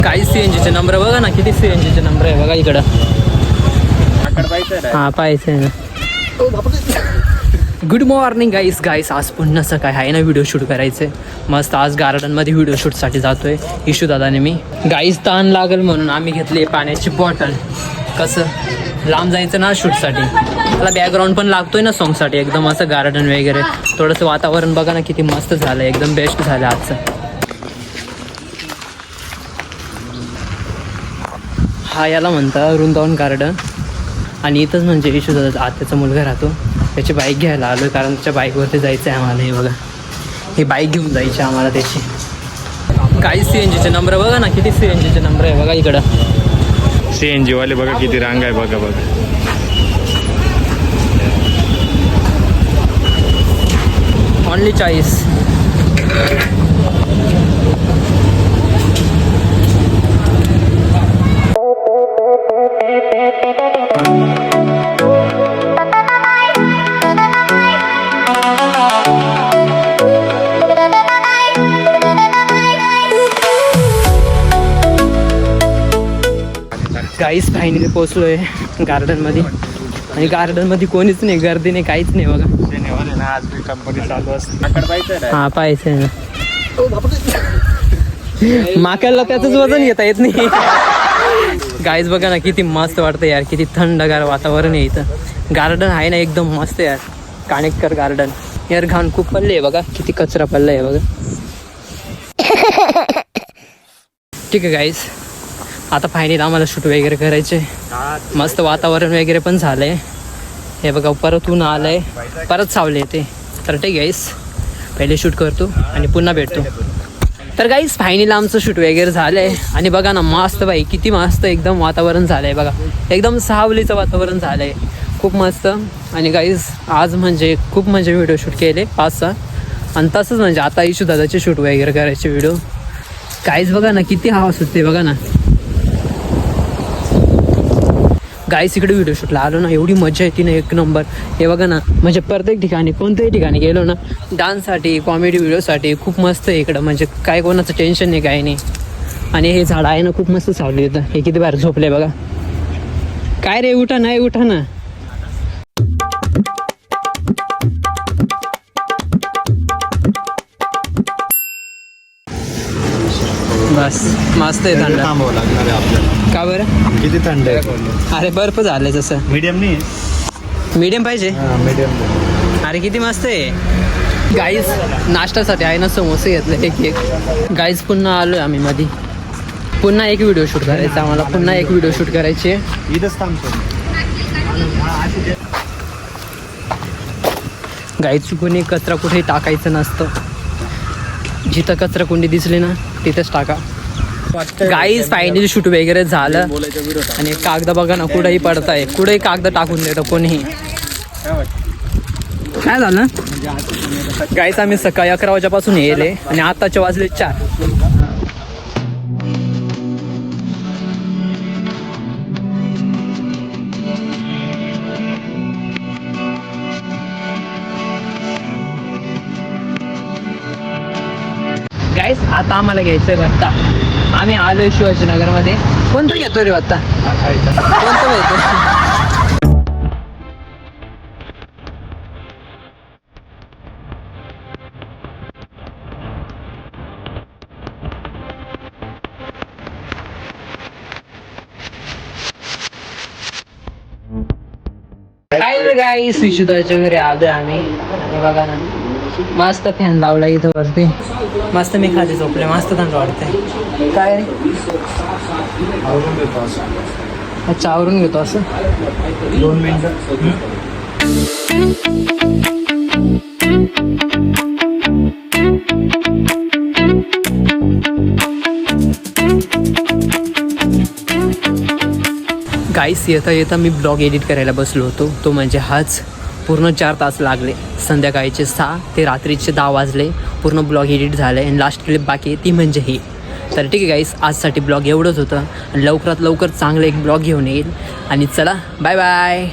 काही सीएनजीचे नंबर बघा ना, किती सीएनजीचे नंबर आहे बघा इकडं. हा पाहायचं आहे ना. गुड मॉर्निंग गाईस आज पुन्हा सकाळी आहे ना व्हिडिओ शूट करायचं आहे. मस्त आज गार्डनमध्ये व्हिडिओ शूटसाठी जातो आहे इशू दादाने मी. गाईस ताण लागेल म्हणून आम्ही घेतली पाण्याची बॉटल. कसं लांब जायचं ना शूटसाठी, मला बॅकग्राऊंड पण लागतोय ना सॉंगसाठी. एकदम असं गार्डन वगैरे थोडंसं वातावरण बघा ना किती मस्त झालं, एकदम बेस्ट झालं आजचं. हा याला म्हणता वृंदावन गार्डन. आणि इथंच म्हणजे इशू दादा आत्याचा मुलगा राहतो, त्याची बाईक घ्यायला आलो आहे कारण त्याच्या बाईकवरती जायचं आहे आम्हाला. हे बघा ही बाईक घेऊन जायची आम्हाला त्याची. काही सीएनजीचे नंबर बघा ना, किती सीएनजीचे नंबर आहे बघा इकडं. सीएनजी वाले बघा किती रांग आहे बघा बघा. ओनली 40. गाईस फायनली पोचलो आहे गार्डनमध्ये. आणि गार्डनमध्ये कोणीच नाही, गर्दी नाही, काहीच नाही बघा. ना आज मी कंपनी चालू असते. हा पाहायचं आहे ना. माकलला त्याचंच वजन घेता येत नाही. गाईज बघा ना किती मस्त वाटतं यार, किती थंडगार वातावरण आहे इथं. गार्डन आहे ना एकदम मस्त यार, काणेटकर गार्डन. यार घाण खूप पडले आहे बघा, किती कचरा पडला आहे बघा. ठीक आहे गाईज, आता फायनली आम्हाला शूट वगैरे करायचे. मस्त वातावरण वगैरे पण झालं आहे. हे बघा परत ऊन आलं आहे, परत सावले येते. तर ठीक गाईस, पहिले शूट करतो आणि पुन्हा भेटतो. तर गाईस फायनली आमचं शूट वगैरे झालं आहे. आणि बघा ना मस्त बाई, किती मस्त एकदम वातावरण झालं आहे बघा. एकदम सावलीचं वातावरण झालं आहे, खूप मस्त. आणि गाईस आज म्हणजे खूप म्हणजे व्हिडिओ शूट केले 5-6. आणि तसंच म्हणजे आता इशू दादाचे शूट वगैरे करायचे व्हिडिओ. गाईस बघा ना किती हवा सुटते बघा ना. गाईस इकडे व्हिडिओ शूटला आलो ना, एवढी मजा येते ना एक नंबर. हे बघा ना, म्हणजे प्रत्येक ठिकाणी कोणत्याही ठिकाणी गेलो ना, डान्ससाठी कॉमेडी व्हिडिओसाठी खूप मस्त आहे इकडं. म्हणजे काय कोणाचं टेन्शन नाही, काही नाही. आणि हे झाड आहे ना खूप मस्त सावली होतं. हे किती बाहेर झोपले बघा. काय रे उठा नाही, उठा ना. बस मस्त आहे थंड. थांबावं लागणार आहे आपल्याला. का बरं? किती थंड आहे. अरे बर्फ झालंय तसं. मीडियम नाही, मीडियम पाहिजे. मीडियम. अरे किती मस्त आहे. गाईज नाश्त्यासाठी आहे ना समोसे घेतले एक. गाईज पुन्हा आलो आहे आम्ही मध्ये. पुन्हा एक व्हिडिओ शूट करायचा आम्हाला, पुन्हा एक व्हिडिओ शूट करायची. इथंच थांबतो. गाईज चुकून कचरा कुठेही टाकायचं नसतं. जिथं कचरा कुंडी दिसली ना तिथंच टाका. गाईज फायनली शूट वगैरे झालं. आणि कागद बघा ना कुठेही पडताय, कुठेही कागद टाकून देतं कोणीही. काय झालं गाईज, आम्ही सकाळी 11 वाजेपासून येले आणि आताचे वाजले 4. गाईस आता आम्हाला घ्यायचंय भत्ता. आम्ही आलोय शिवाजीनगरमध्ये. कोणतं घेतो रे भत्ता? कोणतं घेतो? काय रे गाईस, विशुद्धाच्या घरी आलोय आम्ही. आणि बघा ना मस्त फॅन लावला इथं वरती. मस्त मी खाली झोपले, मस्त थंड वाटते. काय रे अच्छा आवरून घेतो असं 2 मिनिटं. गाईस येता येता मी ब्लॉग एडिट करायला बसलो होतो. तो म्हणजे हाच पूर्ण 4 तास लागले. संध्याकाळचे 6 ते रात्रीचे 10 वाजले. पूर्ण ब्लॉग एडिट झालं आणि लास्ट क्लिप बाकी आहे ती म्हणजे ही. तर ठीक आहे गाईस, आजसाठी ब्लॉग एवढंच होतं. आणि लवकरात लवकर चांगलं एक ब्लॉग घेऊन येईल. आणि चला बाय बाय.